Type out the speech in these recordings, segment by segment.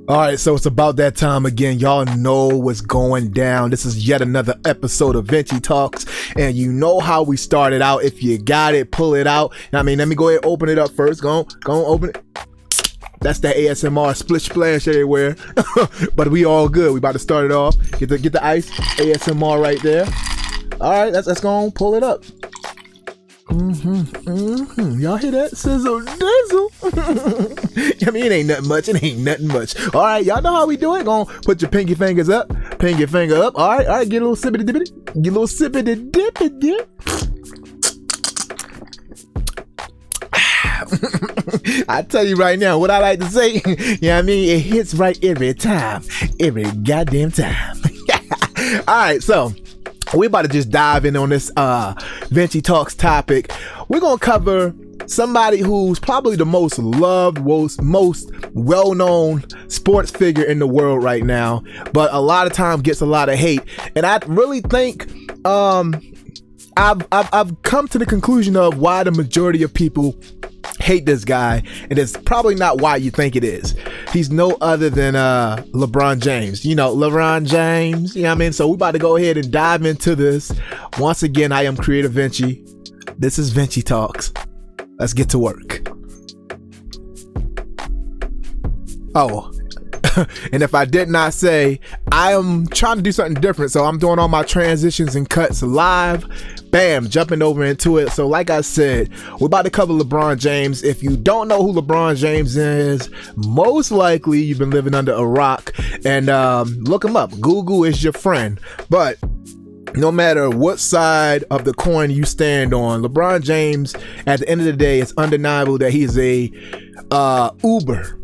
All right, so it's about that time again. Y'all know what's going down. This is yet another episode of Venchie Talks, and you know how we started out. If you got it, pull it out. I mean, let me go ahead and open it up first. Go on, open it. That's that ASMR splish splash everywhere. But we all good. We about to start it off. Get the ice ASMR right there. All right, let's go on, pull it up. Y'all hear that? Sizzle dizzle. I mean, it ain't nothing much. It ain't nothing much. All right, y'all know how we do it. Gonna put your pinky fingers up. Pinky finger up. All right, get a little sippity dippity. Get a little sippity dippity dip. I tell you right now, what I like to say, you know what I mean? It hits right every time. Every goddamn time. All right, so we're about to just dive in on this Venchie Talks topic. We're going to cover somebody who's probably the most loved, most well-known sports figure in the world right now, but a lot of times gets a lot of hate. And I really think I've come to the conclusion of why the majority of people hate this guy, and it's probably not why you think it is. He's no other than LeBron James. You know, LeBron James, you know what I mean? So we're about to go ahead and dive into this. Once again, I am Creator Venchie. This is Venchie Talks. Let's get to work. Oh, and if I did not say, I am trying to do something different, so I'm doing all my transitions and cuts live. Bam, jumping over into it. So like I said, we're about to cover LeBron James. If you don't know who LeBron James is, most likely you've been living under a rock, and look him up. Google is your friend. But no matter what side of the coin you stand on, LeBron James, at the end of the day, it's undeniable that he is a uber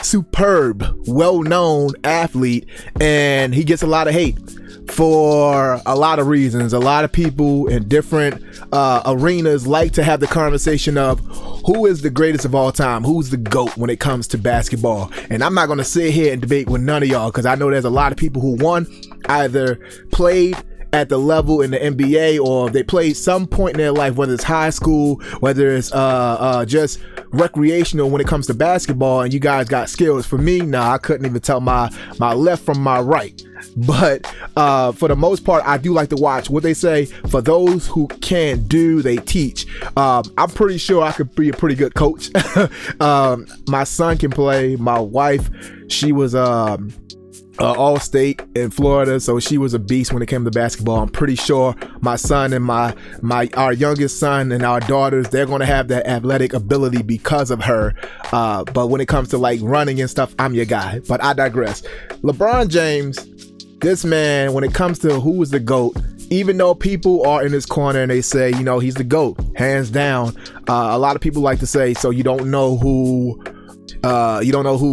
superb, well-known athlete, and he gets a lot of hate for a lot of reasons. A lot of people in different arenas like to have the conversation of who is the greatest of all time, who's the GOAT when it comes to basketball. And I'm not going to sit here and debate with none of y'all, because I know there's a lot of people who, one, either played at the level in the N.B.A. or they played some point in their life, whether it's high school, whether it's just recreational when it comes to basketball, and you guys got skills. For me, I couldn't even tell my left from my right. But for the most part, I do like to watch. What they say, for those who can't do, they teach. I'm pretty sure I could be a pretty good coach. My son can play. My wife, she was all-state in Florida, so she was a beast when it came to basketball. I'm pretty sure my son and our youngest son and our daughters, they're going to have that athletic ability because of her. But when it comes to like running and stuff, I'm your guy. But I digress. LeBron James, this man, when it comes to who is the GOAT, even though people are in his corner and they say, you know, he's the GOAT, hands down. A lot of people like to say, so you don't know who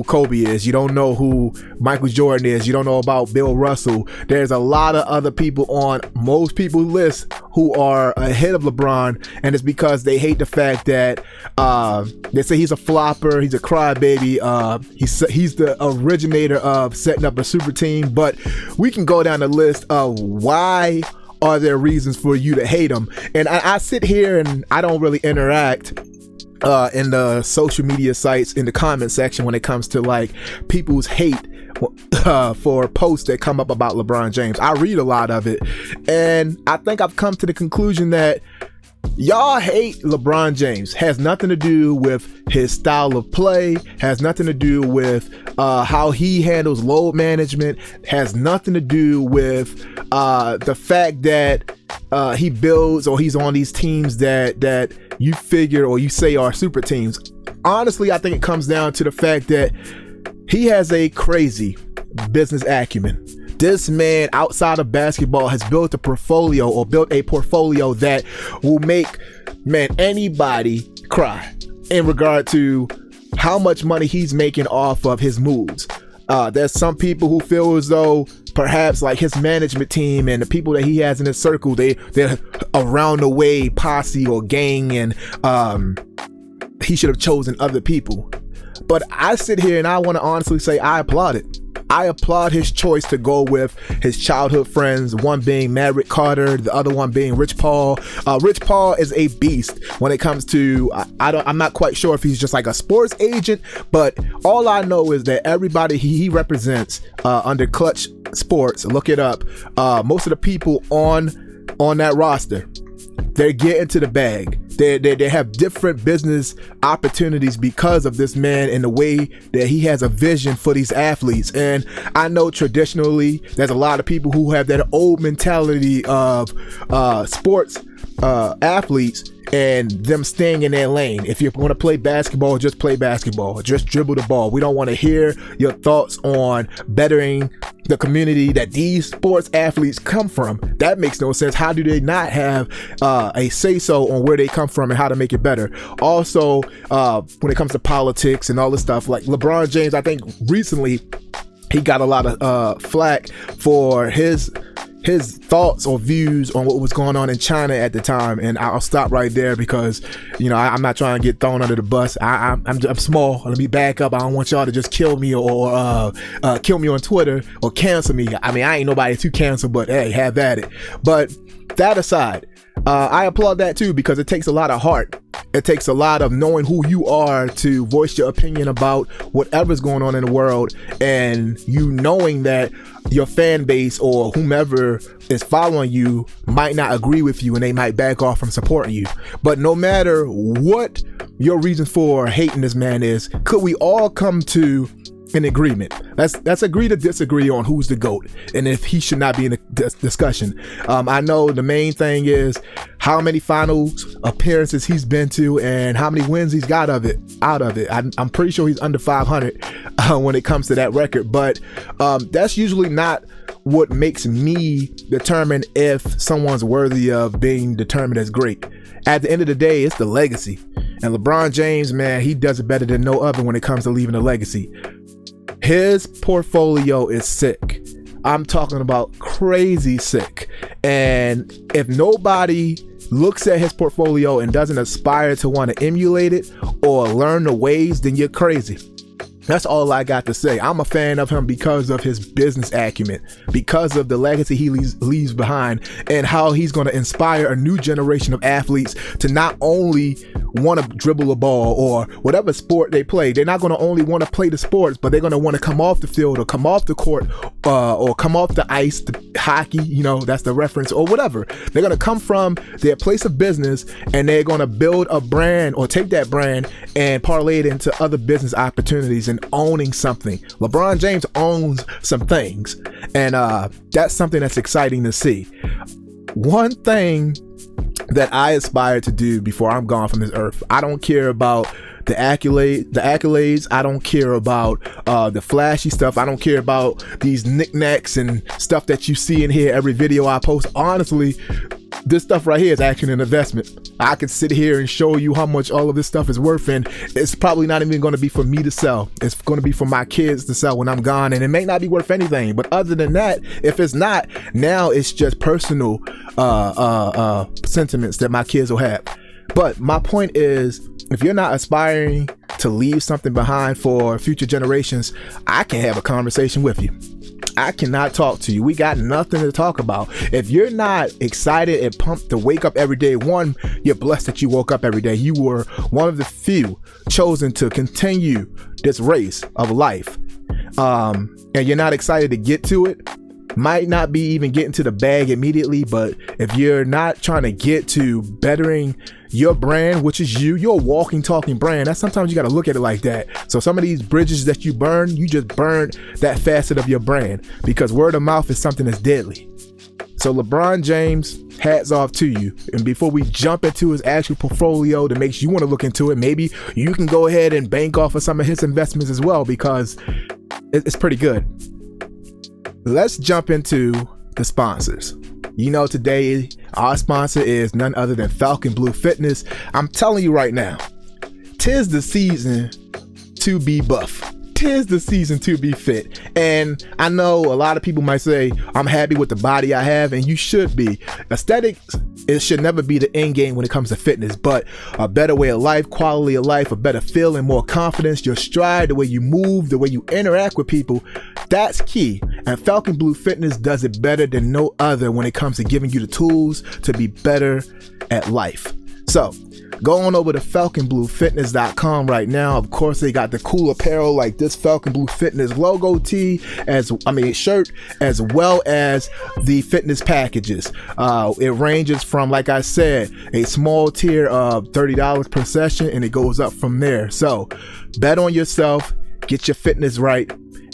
Kobe is, you don't know who Michael Jordan is, you don't know about Bill Russell. There's a lot of other people on most people's list who are ahead of LeBron, and it's because they hate the fact that they say he's a flopper, he's a crybaby, he's the originator of setting up a super team. But we can go down the list of why are there reasons for you to hate him. And I sit here and I don't really interact in the social media sites in the comment section when it comes to like people's hate for posts that come up about LeBron James. I read a lot of it, and I think I've come to the conclusion that y'all hate LeBron James. Has nothing to do with his style of play, has nothing to do with how he handles load management, has nothing to do with the fact that he builds or he's on these teams that you figure or you say are super teams. Honestly, I think it comes down to the fact that he has a crazy business acumen. This man, outside of basketball, has built a portfolio that will make, anybody cry in regard to how much money he's making off of his moves. There's some people who feel as though perhaps like his management team and the people that he has in his circle, they're around the way posse or gang, and he should have chosen other people. But I sit here and I want to honestly say I applaud it. I applaud his choice to go with his childhood friends, one being Maverick Carter, the other one being Rich Paul. Rich Paul is a beast when it comes to, I'm not quite sure if he's just like a sports agent, but all I know is that everybody he represents under Clutch Sports, look it up, most of the people on that roster, they're getting to the bag. They have different business opportunities because of this man and the way that he has a vision for these athletes. And I know traditionally there's a lot of people who have that old mentality of sports athletes and them staying in their lane. If you want to play basketball, just play basketball. Just dribble the ball. We don't want to hear your thoughts on bettering the community that these sports athletes come from. That makes no sense. How do they not have a say-so on where they come from and how to make it better? Also, when it comes to politics and all this stuff, like LeBron James, I think recently he got a lot of flack for his thoughts or views on what was going on in China at the time. And I'll stop right there because, you know, I'm not trying to get thrown under the bus. I'm small. Let me back up. I don't want y'all to just kill me or kill me on Twitter or cancel me. I mean, I ain't nobody to cancel, but hey, have at it. But that aside, I applaud that too, because it takes a lot of heart. It takes a lot of knowing who you are to voice your opinion about whatever's going on in the world, and you knowing that your fan base or whomever is following you might not agree with you and they might back off from supporting you. But no matter what your reason for hating this man is, could we all come to an agreement? Let's agree to disagree on who's the GOAT and if he should not be in the discussion. I know the main thing is how many finals appearances he's been to and how many wins he's got out of it. I'm pretty sure he's under 500 when it comes to that record, but that's usually not what makes me determine if someone's worthy of being determined as great. At the end of the day, it's the legacy. And LeBron James, man, he does it better than no other when it comes to leaving a legacy. His portfolio is sick. I'm talking about crazy sick. And if nobody looks at his portfolio and doesn't aspire to want to emulate it or learn the ways, then you're crazy. That's all I got to say. I'm a fan of him because of his business acumen, because of the legacy he leaves behind, and how he's going to inspire a new generation of athletes to not only want to dribble a ball or whatever sport they play. They're not going to only want to play the sports, but they're going to want to come off the field or come off the court or come off the ice, the hockey, you know, that's the reference, or whatever. They're going to come from their place of business and they're going to build a brand or take that brand and parlay it into other business opportunities and owning something. LeBron James owns some things, and that's something that's exciting to see. One thing that I aspire to do before I'm gone from this earth, I don't care about the accolades. I don't care about the flashy stuff. I don't care about these knickknacks and stuff that you see in here every video I post. Honestly, this stuff right here is actually an investment. I can sit here and show you how much all of this stuff is worth, and it's probably not even going to be for me to sell. It's going to be for my kids to sell when I'm gone, and it may not be worth anything. But other than that, if it's not, now it's just personal sentiments that my kids will have. But my point is, if you're not aspiring to leave something behind for future generations, I can have a conversation with you. I cannot talk to you. We got nothing to talk about. If you're not excited and pumped to wake up every day, one, you're blessed that you woke up every day. You were one of the few chosen to continue this race of life. And you're not excited to get to it. Might not be even getting to the bag immediately, but if you're not trying to get to bettering your brand, which is you're a walking, talking brand, that's sometimes you got to look at it like that. So some of these bridges that you burn, you just burned that facet of your brand, because word of mouth is something that's deadly. So LeBron James, hats off to you. And before we jump into his actual portfolio that makes you want to look into it, maybe you can go ahead and bank off of some of his investments as well, because it's pretty good. Let's jump into the sponsors. You know, today our sponsor is none other than Falcon Blue Fitness. I'm telling you right now, 'tis the season to be buff. 'Tis the season to be fit. And I know a lot of people might say, I'm happy with the body I have, and you should be. Aesthetics, it should never be the end game when it comes to fitness, but a better way of life, quality of life, a better feeling, more confidence, your stride, the way you move, the way you interact with people, That's key. And Falcon Blue Fitness does it better than no other when it comes to giving you the tools to be better at life. So go on over to falconbluefitness.com right now. Of course, they got the cool apparel like this Falcon Blue Fitness logo shirt, as well as the fitness packages. It ranges from, like I said, a small tier of $30 per session, and it goes up from there. So bet on yourself, get your fitness right.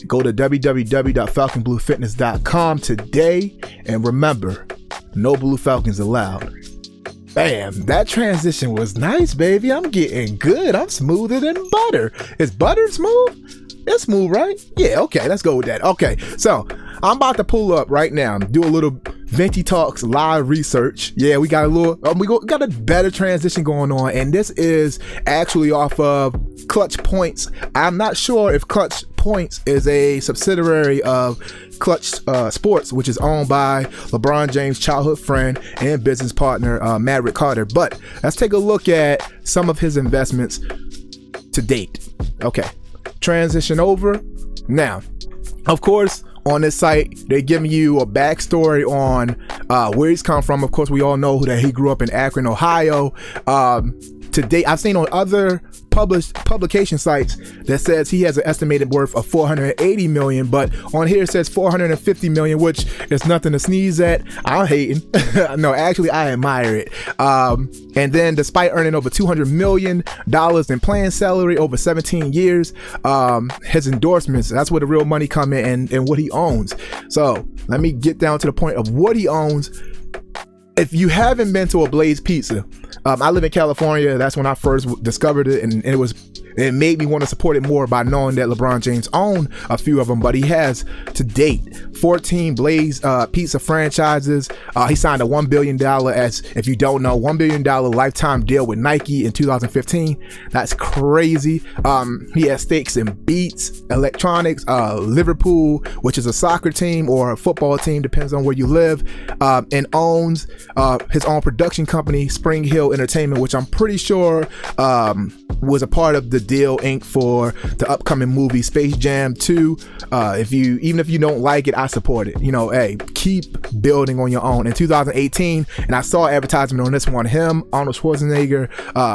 Go to www.falconbluefitness.com today, and remember, no blue falcons allowed. Bam, that transition was nice, baby. I'm getting good. I'm smoother than butter. Is butter smooth? It's smooth, right? Yeah, okay, let's go with that. Okay, so I'm about to pull up right now, do a little Venchie Talks live research. Yeah, we got got a better transition going on, and this is actually off of Clutch Points. I'm not sure if Clutch Points is a subsidiary of Clutch Sports, which is owned by LeBron James' childhood friend and business partner, Maverick Carter. But let's take a look at some of his investments to date. Okay, transition over. Now, of course, on this site, they're giving you a backstory on where he's come from. Of course, we all know that he grew up in Akron, Ohio. To date, I've seen on other publication sites that says he has an estimated worth of $480 million, but on here it says $450 million, which is nothing to sneeze at. I'm hating. No, actually, I admire it. And then, despite earning over $200 million in planned salary over 17 years, his endorsements, that's where the real money come in, and what he owns. So let me get down to the point of what he owns. If you haven't been to a Blaze Pizza, I live in California. That's when I first discovered it, and it made me want to support it more by knowing that LeBron James owned a few of them. But he has, to date, 14 Blaze Pizza franchises. He signed a $1 billion, as if you don't know, $1 billion lifetime deal with Nike in 2015. That's crazy. He has stakes in Beats Electronics, Liverpool, which is a soccer team or a football team, depends on where you live, and owns his own production company, Spring Hill Entertainment, which I'm pretty sure was a part of the deal ink for the upcoming movie Space Jam 2. Even if you don't like it, I support it. Hey, keep building on your own. In 2018, and I saw advertisement on this one, him, Arnold Schwarzenegger,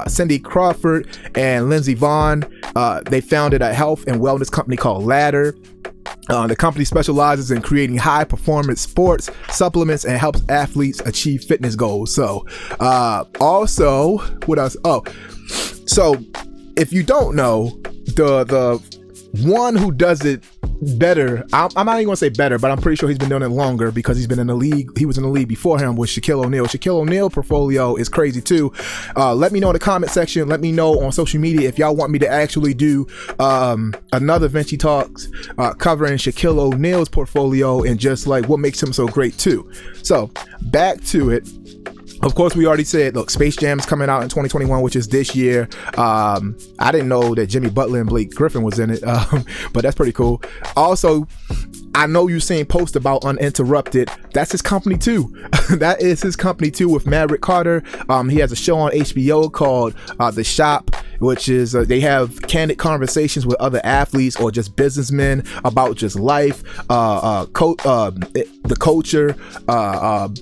Cindy Crawford, and Lindsey Vonn, they founded a health and wellness company called Ladder. The company specializes in creating high performance sports supplements and helps athletes achieve fitness goals. So also, what else? So if you don't know, the one who does it better, I'm not even gonna say better, but I'm pretty sure he's been doing it longer because he's been in the league. He was in the league before him, was Shaquille O'Neal. Shaquille O'Neal portfolio is crazy too. Let me know in the comment section. Let me know on social media if y'all want me to actually do another Venchie Talks covering Shaquille O'Neal's portfolio and just like what makes him so great too. So back to it. Of course, we already said, look, Space Jam is coming out in 2021, which is this year. I didn't know that Jimmy Butler and Blake Griffin was in it, but that's pretty cool. Also, I know you've seen posts about Uninterrupted. That's his company too. That is his company too with Maverick Carter. He has a show on HBO called The Shop, which is they have candid conversations with other athletes or just businessmen about just life, the culture,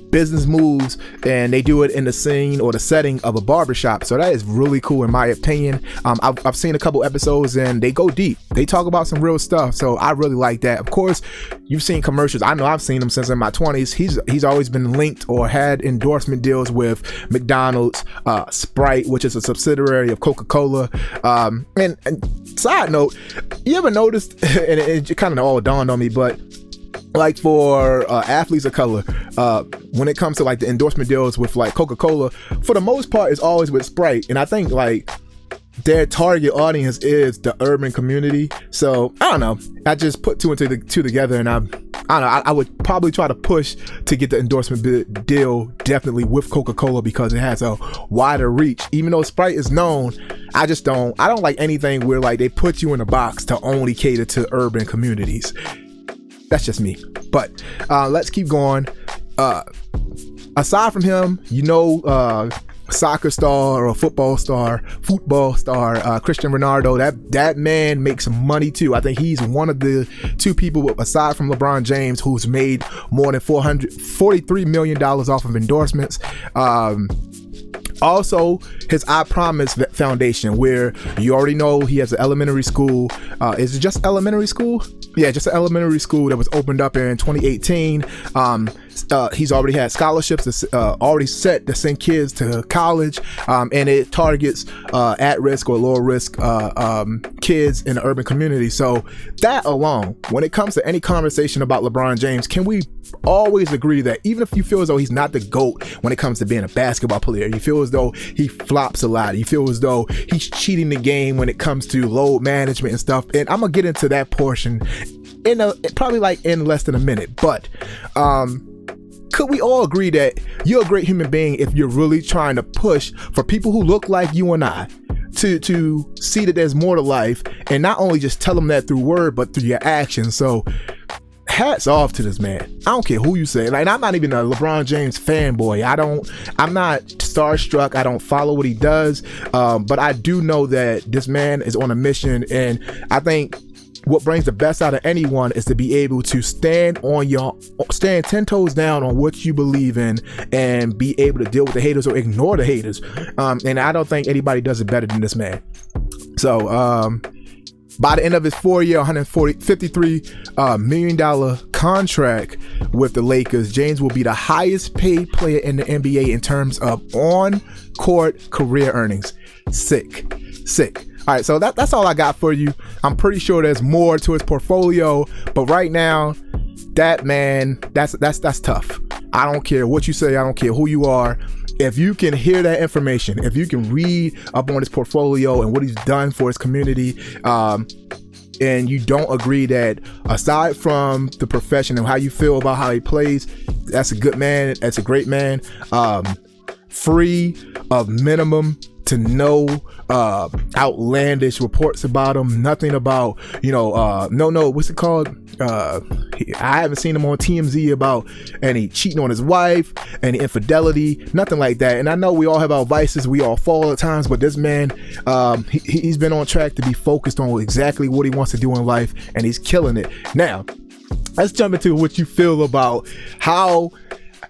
business moves, and they do it in the scene or the setting of a barbershop. So that is really cool in my opinion. I've seen a couple episodes and they go deep. They talk about some real stuff. So I really like that. Of course, you've seen commercials. I know I've seen them since in my 20s. He's always been linked or had endorsement deals with McDonald's, Sprite, which is a subsidiary of Coca-Cola. And side note, you ever noticed, and it kind of all dawned on me, but like for athletes of color, when it comes to like the endorsement deals with like Coca-Cola, for the most part, it's always with Sprite. And I think like their target audience is the urban community. So I don't know. I just put two and two together, and I don't know. I would probably try to push to get the endorsement deal definitely with Coca-Cola because it has a wider reach. Even though Sprite is known, I don't like anything where like they put you in a box to only cater to urban communities. That's just me. But let's keep going. Aside from him, soccer star or football star, Cristiano Ronaldo, that man makes money too. I think he's one of the two people aside from LeBron James who's made more than $43 million off of endorsements. Also, his I Promise Foundation, where you already know he has an elementary school. Is it just elementary school? Yeah, just an elementary school that was opened up in 2018. He's already had scholarships already set to send kids to college, and it targets at-risk or lower-risk kids in the urban community. So that alone, when it comes to any conversation about LeBron James, can we always agree that even if you feel as though he's not the GOAT when it comes to being a basketball player, you feel as though he flops a lot, you feel as though he's cheating the game when it comes to load management and stuff, and I'm gonna get into that portion probably like in less than a minute, but could we all agree that you're a great human being if you're really trying to push for people who look like you and I to see that there's more to life, and not only just tell them that through word but through your actions? So hats off to this man. I don't care who you say. Like, I'm not even a LeBron James fanboy. I'm not starstruck. I don't follow what he does. But I do know that this man is on a mission, and I think what brings the best out of anyone is to be able to stand 10 toes down on what you believe in and be able to deal with the haters or ignore the haters. And I don't think anybody does it better than this man. So, by the end of his 4-year, $53 million contract with the Lakers, James will be the highest paid player in the NBA in terms of on-court career earnings. Sick. All right, so that's all I got for you. I'm pretty sure there's more to his portfolio, but right now, that man, that's tough. I don't care what you say. I don't care who you are. If you can hear that information, if you can read up on his portfolio and what he's done for his community, and you don't agree that aside from the profession and how you feel about how he plays, that's a good man, that's a great man, free of minimum to no outlandish reports about him, nothing about, what's it called? I haven't seen him on TMZ about any cheating on his wife, any infidelity, nothing like that. And I know we all have our vices, we all fall at times, but this man, he's been on track to be focused on exactly what he wants to do in life, and he's killing it. Now, let's jump into what you feel about how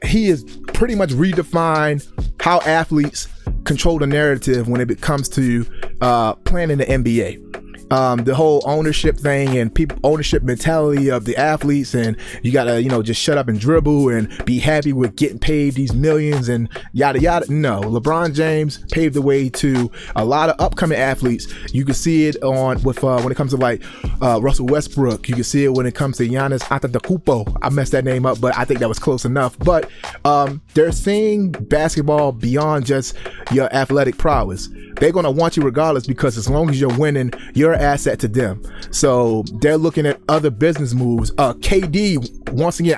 he has pretty much redefined how athletes control the narrative when it comes to playing in the NBA. The whole ownership thing and ownership mentality of the athletes, and you gotta, just shut up and dribble and be happy with getting paid these millions and yada yada. No, LeBron James paved the way to a lot of upcoming athletes. You can see it when it comes to like Russell Westbrook. You can see it when it comes to Giannis Antetokounmpo. I messed that name up, but I think that was close enough. But they're seeing basketball beyond just your athletic prowess. They're going to want you regardless, because as long as you're winning, you're an asset to them. So they're looking at other business moves. KD, once again,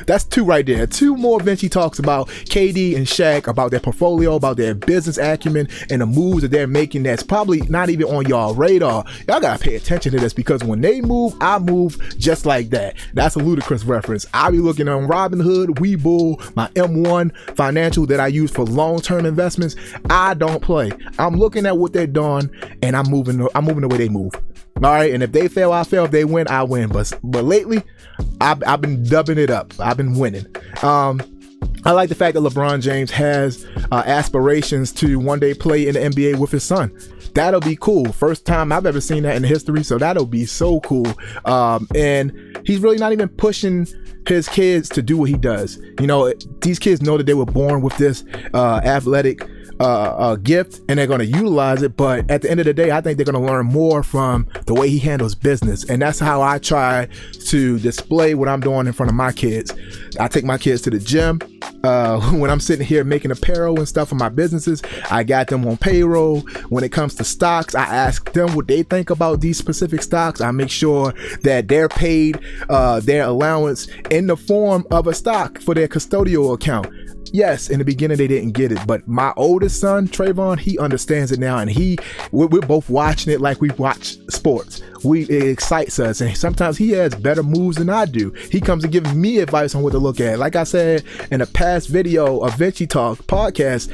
that's two right there. Two more Venchie talks about KD and Shaq, about their portfolio, about their business acumen, and the moves that they're making that's probably not even on y'all radar. Y'all got to pay attention to this, because when they move, I move just like that. That's a ludicrous reference. I'll be looking on Robinhood, Webull, my M1 financial that I use for long-term investments. I don't play. I'm looking at what they're doing, and I'm moving the way they move. All right, and if they fail, I fail. If they win, I win. But lately, I've been dubbing it up. I've been winning. I like the fact that LeBron James has aspirations to one day play in the NBA with his son. That'll be cool. First time I've ever seen that in history, so that'll be so cool. And he's really not even pushing his kids to do what he does. These kids know that they were born with this athletic gift, and they're going to utilize it. But at the end of the day, I think they're going to learn more from the way he handles business, and that's how I try to display what I'm doing in front of my kids. I take my kids to the gym. When I'm sitting here making apparel and stuff for my businesses, I got them on payroll. When it comes to stocks, I ask them what they think about these specific stocks. I make sure that they're paid their allowance in the form of a stock for their custodial account. Yes, in the beginning they didn't get it, but my oldest son, Trayvon, he understands it now, and we're both watching it like we watch sports. it excites us, and sometimes he has better moves than I do. He comes and gives me advice on what to look at. Like I said in a past video of Venchie Talk podcast,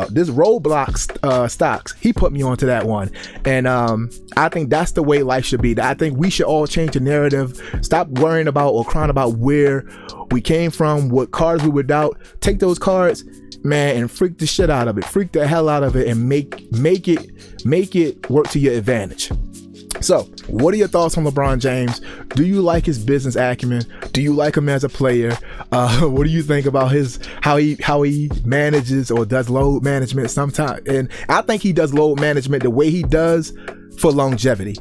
this Roblox stocks, he put me onto that one, and I think that's the way life should be. I think we should all change the narrative. Stop worrying about or crying about where we came from, what cards we were dealt. Take those cards, man, and freak the shit out of it. Freak the hell out of it, and make it work to your advantage. So, what are your thoughts on LeBron James? Do you like his business acumen? Do you like him as a player? What do you think about how he manages or does load management sometimes? And I think he does load management the way he does for longevity.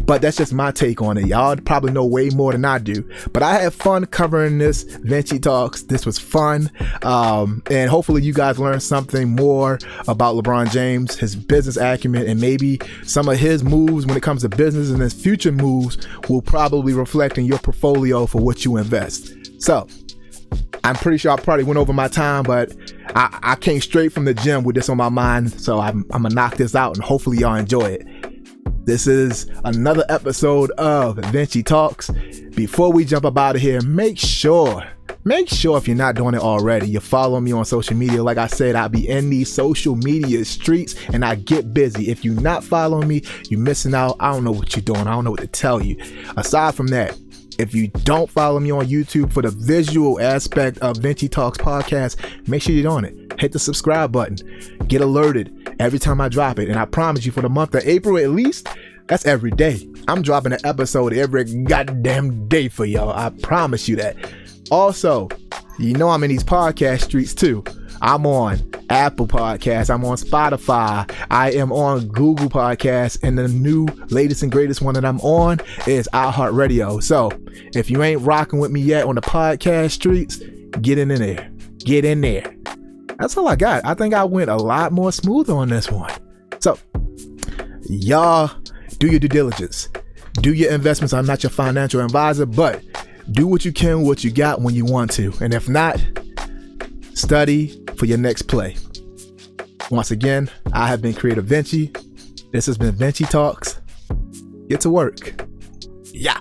But that's just my take on it. Y'all probably know way more than I do. But I had fun covering this Venchie Talks. This was fun. And hopefully you guys learned something more about LeBron James, his business acumen, and maybe some of his moves when it comes to business, and his future moves will probably reflect in your portfolio for what you invest. So I'm pretty sure I probably went over my time, but I came straight from the gym with this on my mind. So I'm gonna knock this out, and hopefully y'all enjoy it. This is another episode of Venchie Talks. Before we jump up out of here, make sure if you're not doing it already, you follow me on social media. Like I said, I'll be in these social media streets and I get busy. If you're not following me, you're missing out. I don't know what you're doing. I don't know what to tell you. Aside from that, if you don't follow me on YouTube for the visual aspect of Venchie Talks podcast, make sure you're on it. Hit the subscribe button. Get alerted every time I drop it. And I promise you, for the month of April at least, that's every day. I'm dropping an episode every goddamn day for y'all. I promise you that. Also, you know I'm in these podcast streets too. I'm on Apple Podcasts. I'm on Spotify. I am on Google Podcasts. And the new latest and greatest one that I'm on is iHeartRadio. So if you ain't rocking with me yet on the podcast streets, get in there. Get in there. That's all I got. I think I went a lot more smooth on this one. So y'all do your due diligence. Do your investments. I'm not your financial advisor, but do what you can, what you got when you want to. And if not, study for your next play. Once again, I have been Creative Venchie. This has been Venchie Talks. Get to work. Yeah.